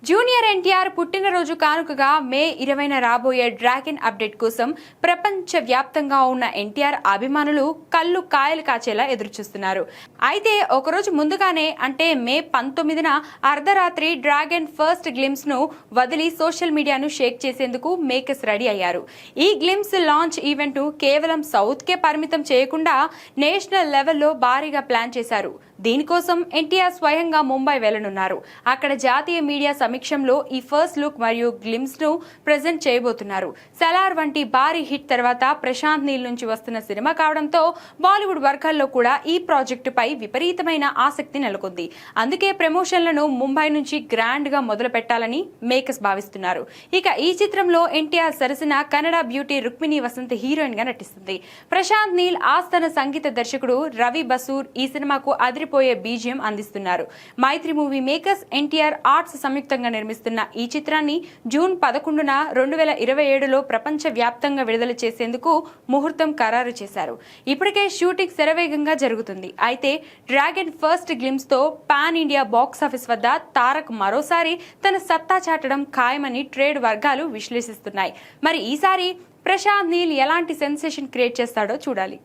Junior NTR పుట్టినరోజు కానుకగా మే 20న రాబోయే డ్రాగన్ అప్డేట్ కోసం ప్రపంచ వ్యాప్తంగా ఉన్న ఎన్టీఆర్ అభిమానులు కళ్ళు కాయలు కాచేలా ఎదురుచూస్తున్నారు. అయితే ఒకరోజు ముందుగానే అంటే మే 19న అర్ధరాత్రి డ్రాగన్ ఫస్ట్ గ్లిమ్స్ ను వదిలి సోషల్ మీడియాను షేక్ చేసేందుకు మేకర్స్ రెడీ అయ్యారు. ఈ గ్లిమ్స్ లాంచ్ ఈవెంట్ ను కేవలం సౌత్ కే పరిమితం చేయకుండా నేషనల్ లెవెల్లో భారీగా ప్లాన్ చేశారు. దీనికోసం ఎన్టీఆర్ స్వయంగా ముంబై వెళ్లనున్నారు. అక్కడ జాతీయ మీడియా సమీక్షంలో ఈ ఫస్ట్ లుక్ మరియు గ్లిమ్స్ ను ప్రెజెంట్ చేయబోతున్నారు. సలార్ వంటి భారీ హిట్ తర్వాత ప్రశాంత్ నీల్ నుంచి వస్తున్న సినిమా కావడంతో బాలీవుడ్ వర్గాల్లో కూడా ఈ ప్రాజెక్టు పై విపరీతమైన ఆసక్తి నెలకొంది. అందుకే ప్రమోషన్లను ముంబై నుంచి గ్రాండ్ గా మొదలు పెట్టాలని మేకర్స్ భావిస్తున్నారు. ఇక ఈ చిత్రంలో ఎన్టీఆర్ సరసన కన్నడ బ్యూటీ రుక్మిణి వసంత్ హీరోయిన్ గా నటిస్తుంది. ప్రశాంత్ నీల్ ఆస్థాన సంగీత దర్శకుడు రవి బసూర్ ఈ సినిమాకు అదిరిపోయే బీజిఎం అందిస్తున్నారు. మైత్రి మూవీ మేకర్స్, ఎన్టీఆర్ ఆర్ట్స్ సంయుక్తంగా నిర్మిస్తున్న ఈ చిత్రాన్ని జూన్ 11న 2027లో ప్రపంచ వ్యాప్తంగా విడుదల చేసేందుకు ముహూర్తం ఖరారు చేశారు. ఇప్పటికే షూటింగ్ శరవేగంగా జరుగుతుంది. అయితే డ్రాగన్ ఫస్ట్ గ్లిమ్స్ తో పాన్ ఇండియా బాక్సాఫీస్ వద్ద తారక్ మరోసారి తన సత్తా చాటడం ఖాయమని ట్రేడ్ వర్గాలు విశ్లేషిస్తున్నాయి. మరి ఈసారి ప్రశాంత్ నీల్ ఎలాంటి సెన్సేషన్ క్రియేట్ చేస్తాడో చూడాలి.